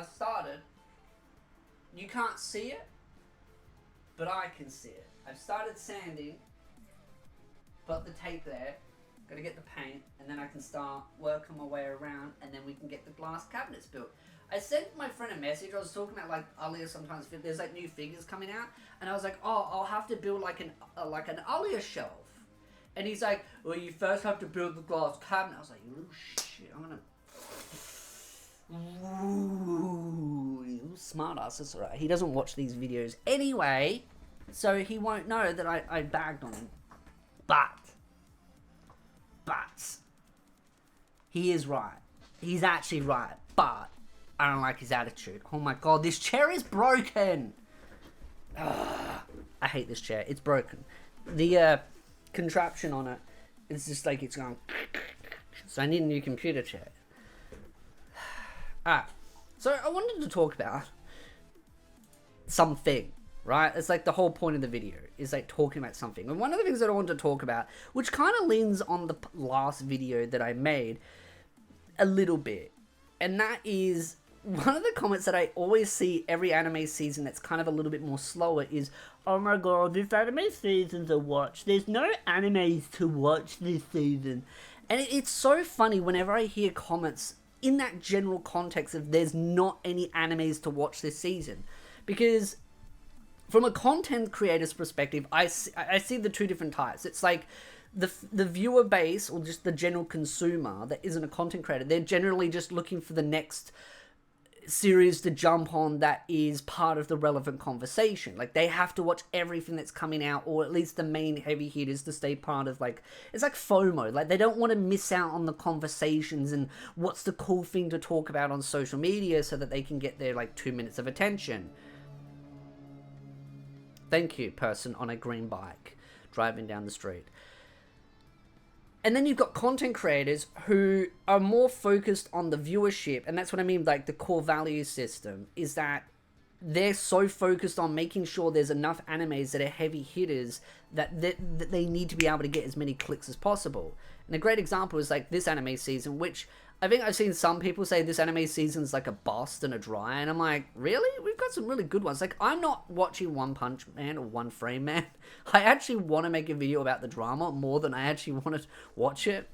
I've started. You can't see it, but I can see it. I've started sanding, got the tape there, got to get the paint, and then I can start working my way around, and then we can get the glass cabinets built. I sent my friend a message. I was talking about like Alia sometimes. There's like new figures coming out, and I was like, oh, I'll have to build like an Alia shelf. And he's like, well, you first have to build the glass cabinet. I was like, you little shit, I'm gonna. Ooh, you smart ass. That's alright. He doesn't watch these videos anyway, so he won't know that I bagged on him. But he is right. He's actually right. But I don't like his attitude. Oh my god, this chair is broken. Ugh, I hate this chair. It's broken. The contraption on it is just like it's going. So I need a new computer chair. So I wanted to talk about something, right? It's like the whole point of the video is like talking about something. And one of the things that I wanted to talk about, which kind of leans on the last video that I made a little bit, and that is one of the comments that I always see every anime season that's kind of a little bit more slower is, oh my god, this anime season's a watch. There's no animes to watch this season. And it's so funny whenever I hear comments in that general context of there's not any animes to watch this season. Because from a content creator's perspective, I see the two different types. It's like the viewer base, or just the general consumer that isn't a content creator, they're generally just looking for the next series to jump on that is part of the relevant conversation. Like, they have to watch everything that's coming out, or at least the main heavy hitters, to stay part of, like, it's like FOMO. Like, they don't want to miss out on the conversations and what's the cool thing to talk about on social media so that they can get their, like, 2 minutes of attention. Thank you, person on a green bike driving down the street. And then you've got content creators who are more focused on the viewership, and that's what I mean, like the core value system, is that they're so focused on making sure there's enough animes that are heavy hitters that they need to be able to get as many clicks as possible. And a great example is like this anime season, which I think I've seen some people say this anime season's like a bust and a dry, and I'm like, really? We've got some really good ones. Like, I'm not watching One Punch Man or One Frame Man. I actually want to make a video about the drama more than I actually want to watch it,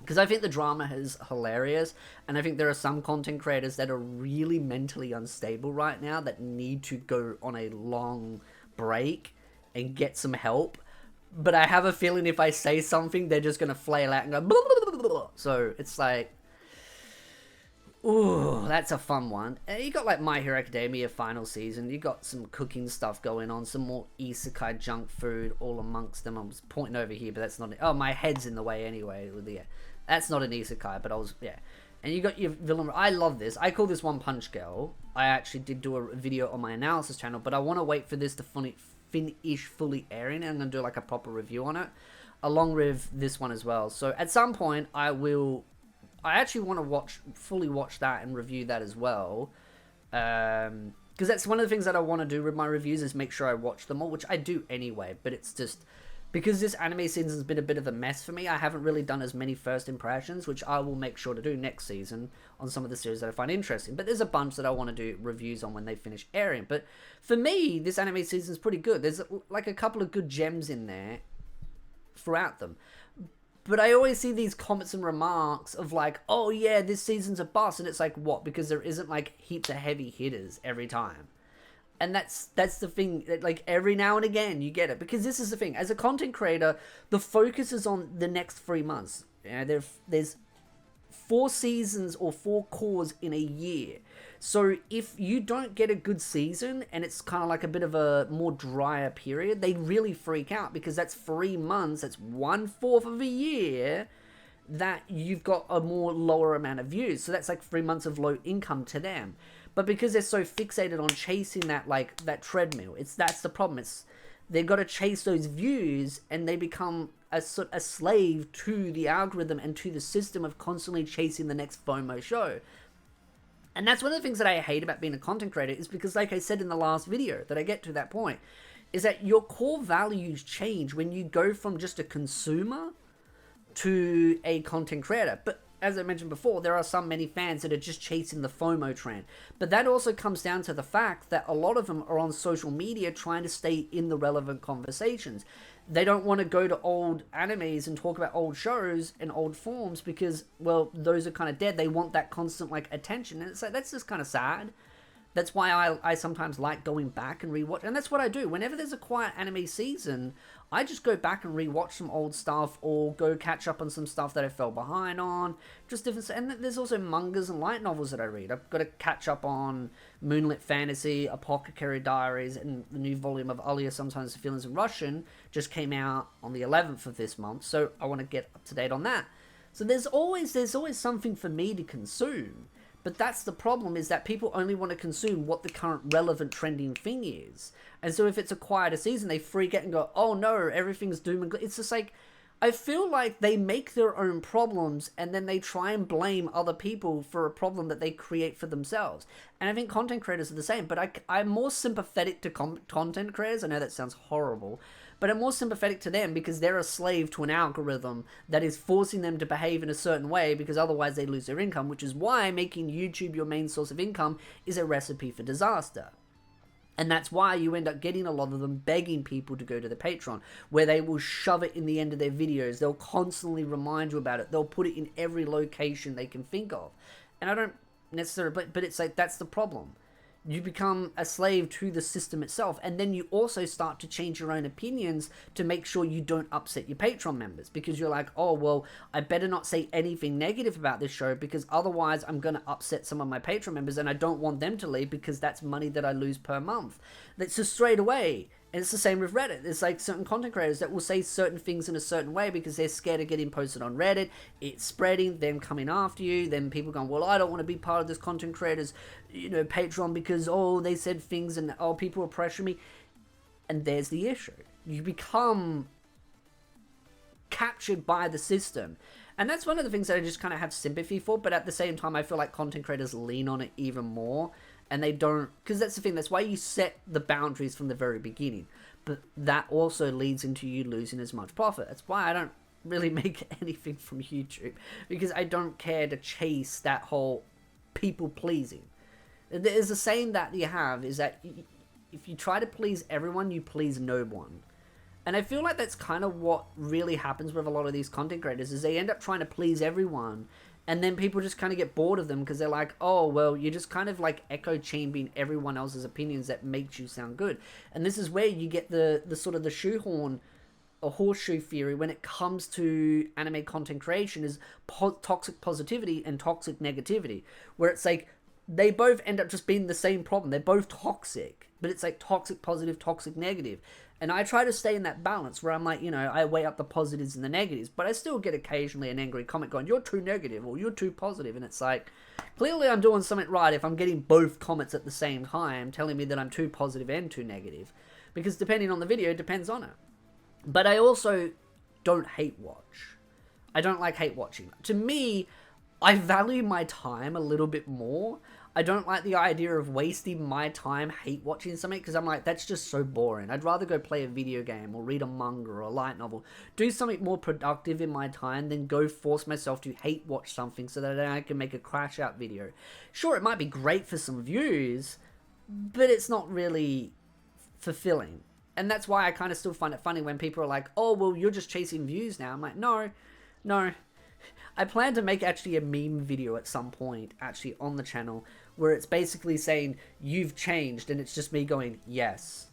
because I think the drama is hilarious, and I think there are some content creators that are really mentally unstable right now that need to go on a long break and get some help. But I have a feeling if I say something, they're just going to flail out and go blah, blah, blah, blah. So it's like, ooh, that's a fun one. And you got like My Hero Academia final season. You got some cooking stuff going on, some more isekai junk food all amongst them. I was pointing over here, but that's not. Oh, my head's in the way anyway. Yeah, that's not an isekai, but yeah. And you got your villain. I love this. I call this One Punch Girl. I actually did do a video on my analysis channel, but I want to wait for this to finish fully airing, and I'm gonna do like a proper review on it, along with this one as well. So at some point, I actually want to fully watch that and review that as well, because that's one of the things that I want to do with my reviews, is make sure I watch them all, which I do anyway, but it's just because this anime season's been a bit of a mess for me. I haven't really done as many first impressions, which I will make sure to do next season on some of the series that I find interesting, but there's a bunch that I want to do reviews on when they finish airing. But for me, this anime season's pretty good. There's like a couple of good gems in there throughout them. But I always see these comments and remarks of like, oh yeah, this season's a bust. And it's like, what? Because there isn't like heaps of heavy hitters every time. And that's the thing. Like, every now and again you get it. Because this is the thing. As a content creator, the focus is on the next 3 months. You know, there's 4 seasons or 4 cores in a year. So if you don't get a good season and it's kind of like a bit of a more drier period, they really freak out, because that's 3 months, that's 1/4 of a year that you've got a more lower amount of views. So that's like 3 months of low income to them. But because they're so fixated on chasing that treadmill, that's the problem. They've got to chase those views, and they become a slave to the algorithm and to the system of constantly chasing the next FOMO show. And that's one of the things that I hate about being a content creator, is because, like I said in the last video, that I get to that point, is that your core values change when you go from just a consumer to a content creator. But as I mentioned before, there are many fans that are just chasing the FOMO trend. But that also comes down to the fact that a lot of them are on social media trying to stay in the relevant conversations. They don't want to go to old animes and talk about old shows and old forms because, well, those are kind of dead. They want that constant, like, attention. And it's like, that's just kind of sad. That's why I sometimes like going back and rewatch. And that's what I do. Whenever there's a quiet anime season, I just go back and rewatch some old stuff or go catch up on some stuff that I fell behind on. Just different. And there's also mangas and light novels that I read. I've got to catch up on Moonlit Fantasy, Apothecary Diaries, and the new volume of Alya Sometimes the Feelings in Russian just came out on the 11th of this month. So I want to get up to date on that. So there's always something for me to consume. But that's the problem, is that people only want to consume what the current relevant trending thing is. And so if it's a quieter season, they freak out and go, oh no, everything's doom and gloom. It's just like, I feel like they make their own problems and then they try and blame other people for a problem that they create for themselves. And I think content creators are the same, but I'm more sympathetic to content creators. I know that sounds horrible, but I'm more sympathetic to them because they're a slave to an algorithm that is forcing them to behave in a certain way because otherwise they lose their income, which is why making YouTube your main source of income is a recipe for disaster. And that's why you end up getting a lot of them begging people to go to the Patreon, where they will shove it in the end of their videos. They'll constantly remind you about it. They'll put it in every location they can think of. And I don't necessarily, but it's like, that's the problem. You become a slave to the system itself, and then you also start to change your own opinions to make sure you don't upset your Patreon members, because you're like, oh, well, I better not say anything negative about this show because otherwise I'm going to upset some of my Patreon members and I don't want them to leave because that's money that I lose per month. That's just straight away. And it's the same with Reddit. It's like certain content creators that will say certain things in a certain way because they're scared of getting posted on Reddit. It's spreading, them coming after you. Then people going, well, I don't want to be part of this content creators, Patreon because, oh, they said things and, oh, people are pressuring me. And there's the issue. You become captured by the system. And that's one of the things that I just kind of have sympathy for. But at the same time, I feel like content creators lean on it even more. And they don't, because that's the thing, that's why you set the boundaries from the very beginning. But that also leads into you losing as much profit. That's why I don't really make anything from YouTube, because I don't care to chase that whole people pleasing. There's a saying that you have, is that if you try to please everyone, you please no one. And I feel like that's kind of what really happens with a lot of these content creators, is they end up trying to please everyone. And then people just kind of get bored of them because they're like, oh, well, you're just kind of like echo chambering everyone else's opinions that makes you sound good. And this is where you get the sort of the shoehorn or horseshoe theory when it comes to anime content creation, is toxic positivity and toxic negativity, where it's like they both end up just being the same problem. They're both toxic, but it's like toxic positive, toxic negative. And I try to stay in that balance where I'm like, I weigh up the positives and the negatives, but I still get occasionally an angry comment going, you're too negative or you're too positive. And it's like, clearly I'm doing something right if I'm getting both comments at the same time telling me that I'm too positive and too negative, because depending on the video, it depends on it. But I also don't hate watch. I don't like hate watching. To me, I value my time a little bit more. I don't like the idea of wasting my time hate watching something, because I'm like, that's just so boring. I'd rather go play a video game or read a manga or a light novel. Do something more productive in my time than go force myself to hate watch something so that then I can make a crash out video. Sure, it might be great for some views, but it's not really fulfilling. And that's why I kind of still find it funny when people are like, oh, well, you're just chasing views now. I'm like, no. I plan to make actually a meme video at some point actually on the channel where it's basically saying, you've changed, and it's just me going, yes.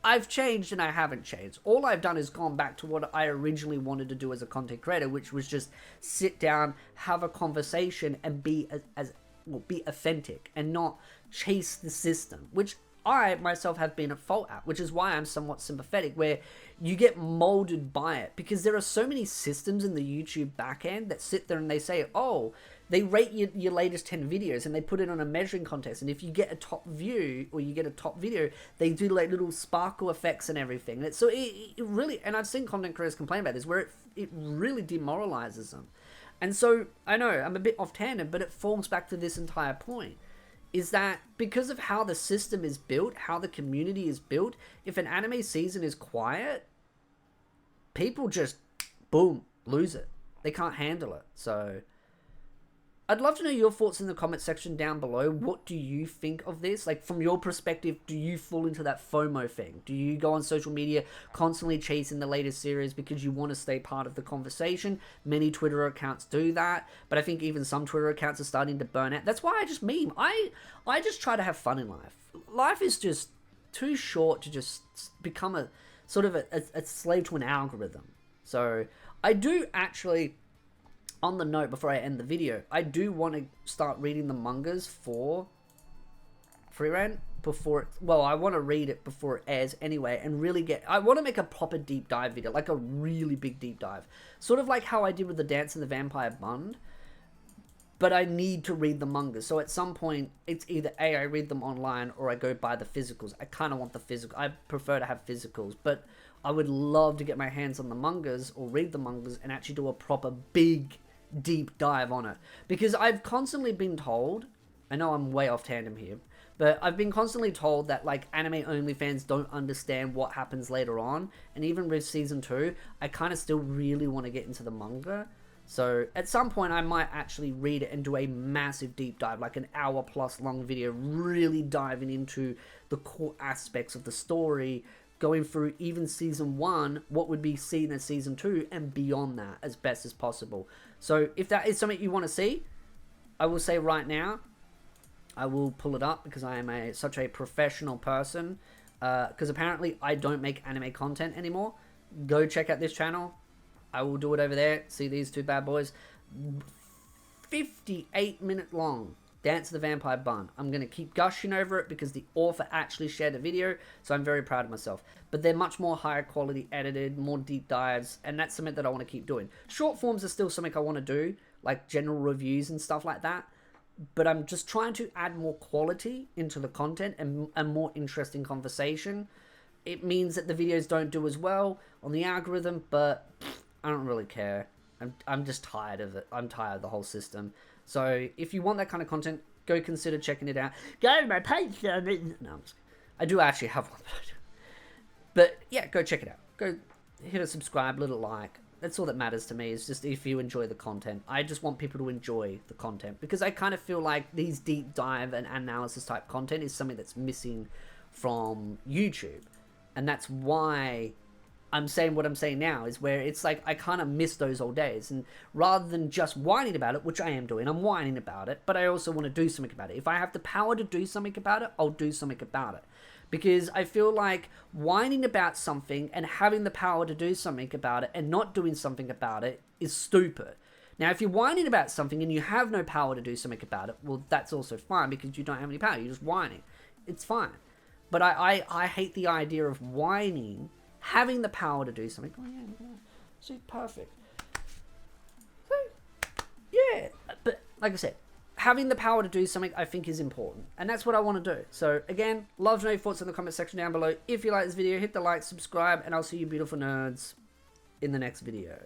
I've changed and I haven't changed. All I've done is gone back to what I originally wanted to do as a content creator, which was just sit down, have a conversation, and be be authentic and not chase the system, which I myself have been at fault at, which is why I'm somewhat sympathetic, where you get molded by it, because there are so many systems in the YouTube backend that sit there and they say, oh, they rate your latest 10 videos and they put it on a measuring contest, and if you get a top view or you get a top video, they do like little sparkle effects and everything. And so it really, and I've seen content creators complain about this, where it really demoralizes them. And so I know I'm a bit off tangent, but it forms back to this entire point, is that because of how the system is built, how the community is built, if an anime season is quiet, people just, boom, lose it. They can't handle it. So I'd love to know your thoughts in the comment section down below. What do you think of this? Like, from your perspective, do you fall into that FOMO thing? Do you go on social media constantly chasing the latest series because you want to stay part of the conversation? Many Twitter accounts do that, but I think even some Twitter accounts are starting to burn out. That's why I just meme. I just try to have fun in life. Life is just too short to just become a sort of a slave to an algorithm. So I do actually... On the note, before I end the video, I do want to start reading the mangas for Frieren before it, well, I want to read it before it airs anyway, and really I want to make a proper deep dive video, like a really big deep dive. Sort of like how I did with the Dance of the Vampire Bund, but I need to read the manga. So at some point, it's either A, I read them online, or I go buy the physicals. I kind of want the physical. I prefer to have physicals, but I would love to get my hands on the mangas or read the mangas and actually do a proper big deep dive on it, because I've constantly been told, I know I'm way off tandem here, but I've been constantly told that like anime only fans don't understand what happens later on, and even with season 2 I kind of still really want to get into the manga. So at some point I might actually read it and do a massive deep dive, like an hour plus long video, really diving into the core aspects of the story, going through even season 1, what would be seen as season 2, and beyond that as best as possible. So if that is something you want to see, I will say right now, I will pull it up, because I am such a professional person, because apparently I don't make anime content anymore. Go check out this channel. I will do it over there. See these two bad boys. 58-minute long Dance of the Vampire Bund. I'm going to keep gushing over it because the author actually shared a video, so I'm very proud of myself. But they're much more higher quality edited, more deep dives, and that's something that I want to keep doing. Short forms are still something I want to do, like general reviews and stuff like that, but I'm just trying to add more quality into the content and a more interesting conversation. It means that the videos don't do as well on the algorithm, but I don't really care. I'm just tired of it. I'm tired of the whole system. So if you want that kind of content, go consider checking it out. Go to my page. No, I do actually have one. But yeah, go check it out. Go hit a subscribe, little like. That's all that matters to me, is just if you enjoy the content. I just want people to enjoy the content, because I kind of feel like these deep dive and analysis type content is something that's missing from YouTube. And that's why I'm saying what I'm saying now, is where it's like I kind of miss those old days. And rather than just whining about it, which I am doing, I'm whining about it, but I also want to do something about it. If I have the power to do something about it, I'll do something about it. Because I feel like whining about something and having the power to do something about it and not doing something about it is stupid. Now, if you're whining about something and you have no power to do something about it, well, that's also fine, because you don't have any power. You're just whining. It's fine. But I hate the idea of whining, having the power to do something. Oh, yeah. See, perfect. So, yeah. But, like I said, having the power to do something, I think, is important. And that's what I want to do. So, again, love to know your thoughts in the comment section down below. If you like this video, hit the like, subscribe, and I'll see you beautiful nerds in the next video.